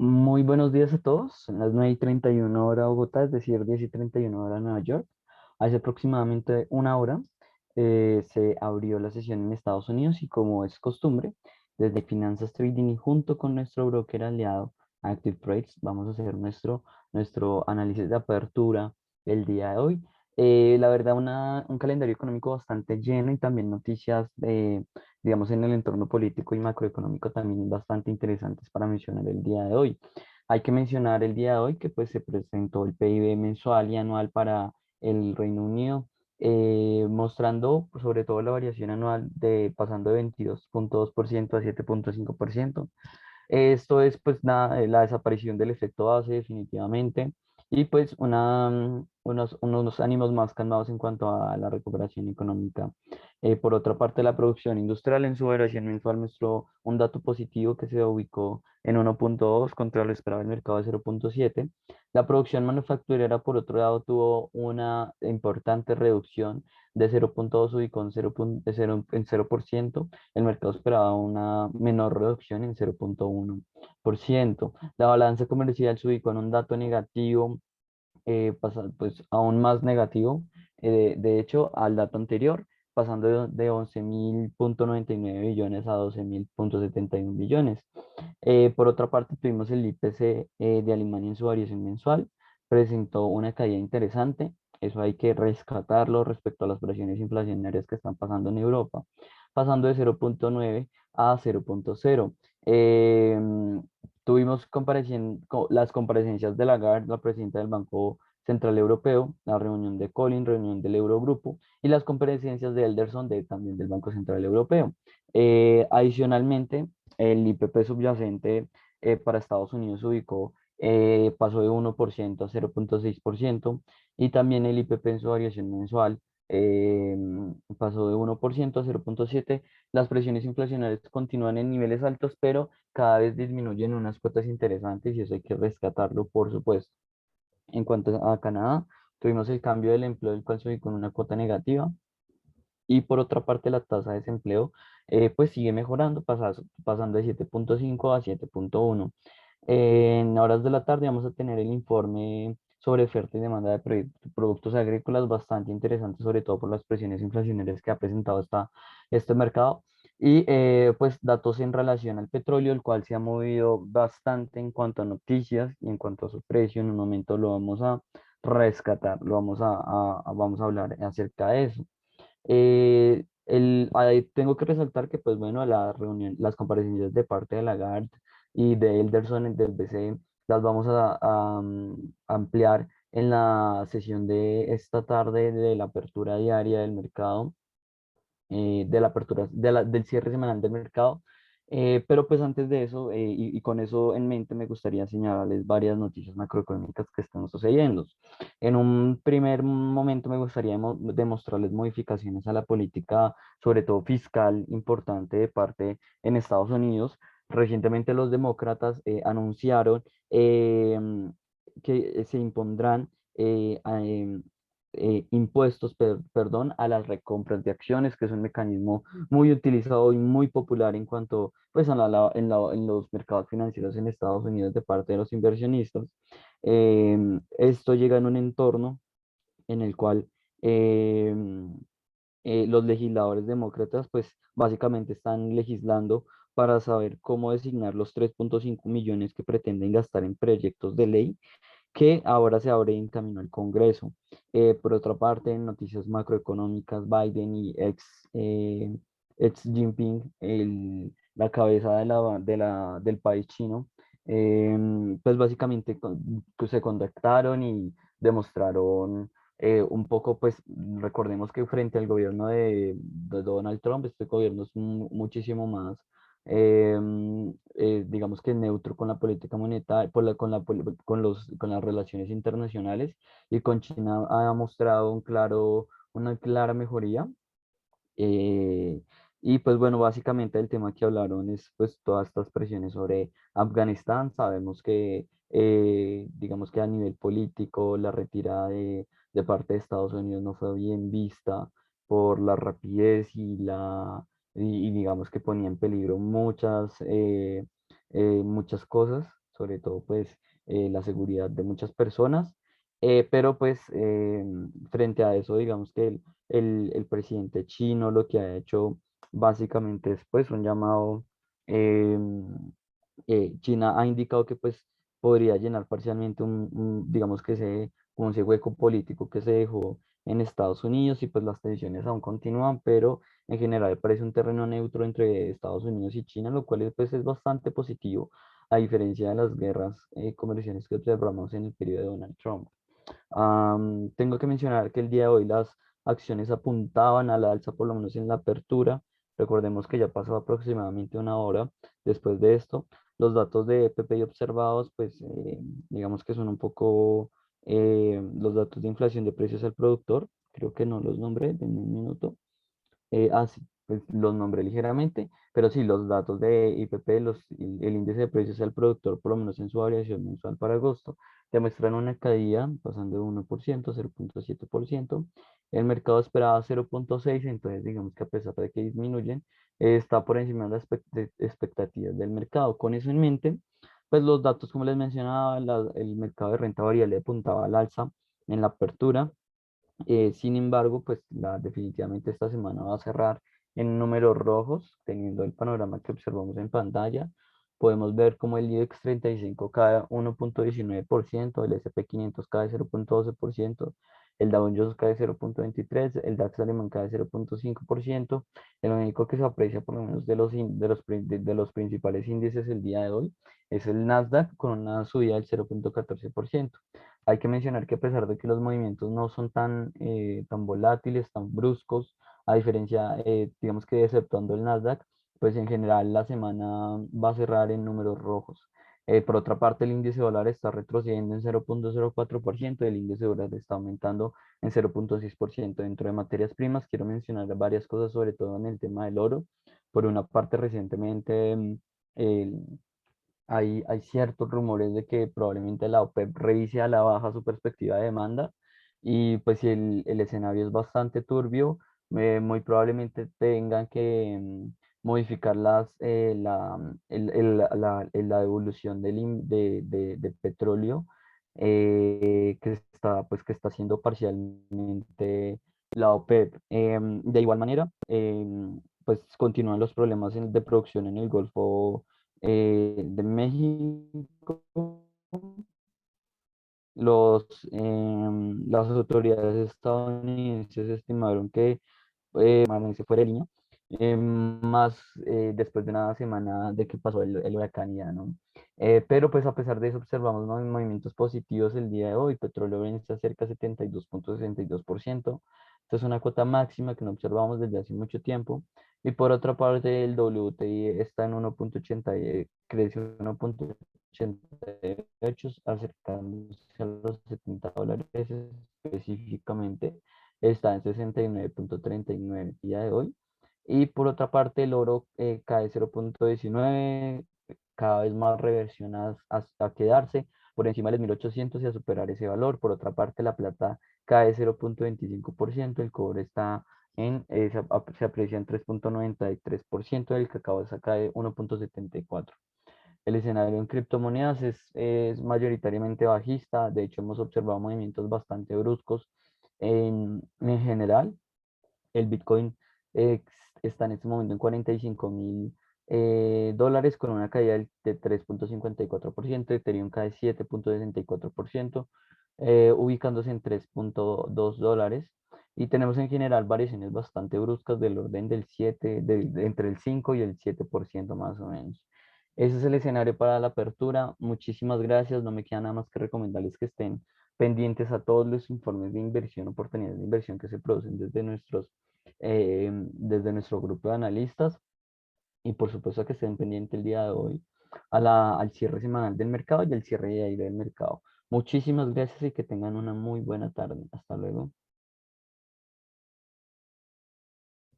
Muy buenos días a todos. Son las 9:31 hora Bogotá, es decir, 10:31 hora Nueva York. Hace aproximadamente una hora se abrió la sesión en Estados Unidos y como es costumbre, desde Finanzas Trading y junto con nuestro broker aliado Active Trades, vamos a hacer nuestro análisis de apertura el día de hoy. La verdad, un calendario económico bastante lleno y también noticias digamos, en el entorno político y macroeconómico también bastante interesantes para mencionar el día de hoy. Hay que mencionar el día de hoy que pues se presentó el PIB mensual y anual para el Reino Unido, mostrando pues, sobre todo la variación anual de pasando de 22,2% a 7,5%. Esto es pues nada, la desaparición del efecto base definitivamente y pues unos ánimos más calmados en cuanto a la recuperación económica. Por otra parte, la producción industrial en su variación mensual mostró un dato positivo que se ubicó en 1,2 contra lo esperado del mercado de 0,7. La producción manufacturera, por otro lado, tuvo una importante reducción de 0,2, ubicó en 0%. El mercado esperaba una menor reducción en 0,1%. La balanza comercial se ubicó en un dato negativo, pues aún más negativo, de hecho, al dato anterior, pasando de 11.099 billones a 12.071 billones. Por otra parte, tuvimos el IPC de Alemania en su variación mensual, presentó una caída interesante. Eso hay que rescatarlo respecto a las presiones inflacionarias que están pasando en Europa, pasando de 0,9 a 0,0. Em, Tuvimos las comparecencias de Lagarde, la presidenta del Banco Central Europeo, la reunión de Colin, reunión del Eurogrupo, y las comparecencias de Elderson, también del Banco Central Europeo. Adicionalmente, el IPP subyacente para Estados Unidos se ubicó, pasó de 1% a 0,6%, y también el IPP en su variación mensual eh, pasó de 1% a 0,7%. Las presiones inflacionarias continúan en niveles altos, pero cada vez disminuyen unas cuotas interesantes y eso hay que rescatarlo, por supuesto. En cuanto a Canadá, tuvimos el cambio del empleo, el cual se ubicó en una cuota negativa. Y por otra parte, la tasa de desempleo pues sigue mejorando, pasando de 7,5 a 7,1. En horas de la tarde vamos a tener el informe sobre oferta y demanda de productos agrícolas, bastante interesante, sobre todo por las presiones inflacionarias que ha presentado este mercado. Y pues datos en relación al petróleo, el cual se ha movido bastante en cuanto a noticias y en cuanto a su precio. En un momento lo vamos a rescatar, vamos a hablar acerca de eso. Ahí tengo que resaltar que, pues bueno, las comparecencias de parte de Lagarde y de Elderson del BCE las vamos a ampliar en la sesión de esta tarde de la apertura diaria del mercado, de la apertura, del cierre semanal del mercado. Pero pues antes de eso, y con eso en mente, me gustaría señalarles varias noticias macroeconómicas que están sucediendo. En un primer momento me gustaría demostrarles modificaciones a la política, sobre todo fiscal, importante de parte en Estados Unidos. Recientemente los demócratas anunciaron que se impondrán impuestos, perdón, a las recompras de acciones, que es un mecanismo muy utilizado y muy popular en cuanto, pues, en los mercados financieros en Estados Unidos de parte de los inversionistas. Esto llega en un entorno en el cual los legisladores demócratas, pues, básicamente están legislando para saber cómo designar los 3,5 millones que pretenden gastar en proyectos de ley que ahora se abre en camino al Congreso. Por otra parte, en noticias macroeconómicas, Biden y ex Jinping, la cabeza del país chino, pues básicamente pues se contactaron y demostraron un poco, pues recordemos que frente al gobierno de Donald Trump, este gobierno es muchísimo más digamos que neutro con la política monetaria, con las relaciones internacionales, y con China ha mostrado una clara mejoría. eh, y pues bueno, básicamente el tema que hablaron es pues todas estas presiones sobre Afganistán. Sabemos que digamos que a nivel político la retirada de parte de Estados Unidos no fue bien vista por la rapidez y digamos que ponía en peligro muchas cosas, sobre todo pues la seguridad de muchas personas. Pero pues frente a eso, digamos que el presidente chino lo que ha hecho básicamente es pues un llamado. China ha indicado que pues podría llenar parcialmente digamos que como ese hueco político que se dejó en Estados Unidos, y pues las tensiones aún continúan, pero en general parece un terreno neutro entre Estados Unidos y China, lo cual pues es bastante positivo, a diferencia de las guerras comerciales que observamos en el periodo de Donald Trump. Tengo que mencionar que el día de hoy las acciones apuntaban a la alza, por lo menos en la apertura. Recordemos que ya pasó aproximadamente una hora después de esto. Los datos de PPI observados, pues digamos que son un poco los datos de inflación de precios al productor. Creo que no los nombré, en un minuto. Sí, pues los nombré ligeramente, pero sí, los datos de IPP, el índice de precios al productor, por lo menos en su variación mensual para agosto, demuestran una caída pasando de 1%, 0,7%. El mercado esperaba 0,6%, entonces digamos que a pesar de que disminuyen, está por encima de las expectativas del mercado. Con eso en mente, pues los datos, como les mencionaba, el mercado de renta variable apuntaba al alza en la apertura. Sin embargo, pues definitivamente esta semana va a cerrar en números rojos, teniendo el panorama que observamos en pantalla. Podemos ver como el IBEX 35 cae 1,19%, el S&P 500 cae 0,12%, el Dow Jones cae 0,23%, el DAX alemán cae 0,5%. El único que se aprecia, por lo menos de los principales índices el día de hoy, es el Nasdaq con una subida del 0,14%. Hay que mencionar que a pesar de que los movimientos no son tan volátiles, tan bruscos, a diferencia, digamos que exceptuando el Nasdaq, pues en general la semana va a cerrar en números rojos. Por otra parte, el índice dólar está retrocediendo en 0,04% y el índice dólar está aumentando en 0,6%. Dentro de materias primas, quiero mencionar varias cosas, sobre todo en el tema del oro. Por una parte, recientemente el- hay ciertos rumores de que probablemente la OPEP revise a la baja su perspectiva de demanda, y pues si el escenario es bastante turbio, muy probablemente tengan que modificar la devolución de petróleo, que está haciendo parcialmente la OPEP. De igual manera, pues continúan los problemas de producción en el Golfo de México. Las autoridades estadounidenses estimaron que se fuera el niño, más después de una semana de que pasó el huracán Ian, ¿no? Pero pues a pesar de eso observamos movimientos positivos el día de hoy. Petróleo Brent está cerca de 72,62%. Esta es una cuota máxima que no observamos desde hace mucho tiempo. Y por otra parte, el WTI está en 1,80, creció 1,88, acercándose a los $70 específicamente. Está en 69,39 el día de hoy. Y por otra parte, el oro cae 0,19, cada vez más reversión a quedarse por encima de los 1.800 y a superar ese valor. Por otra parte, la plata cae 0,25%, el cobre está se aprecia en 3,93%, el cacao se cae 1,74%. El escenario en criptomonedas es mayoritariamente bajista. De hecho, hemos observado movimientos bastante bruscos en general. El Bitcoin eh, está en este momento en 45.000 dólares, con una caída de 3,54%. Ethereum cae 7,64%, ubicándose en 3,2 dólares. Y tenemos en general variaciones bastante bruscas del orden del 7, entre el 5 y el 7% más o menos. Ese es el escenario para la apertura. Muchísimas gracias. No me queda nada más que recomendarles que estén pendientes a todos los informes de inversión, oportunidades de inversión que se producen desde nuestro grupo de analistas, y por supuesto que estén pendientes el día de hoy al cierre semanal del mercado y al cierre diario del mercado. Muchísimas gracias y que tengan una muy buena tarde. Hasta luego.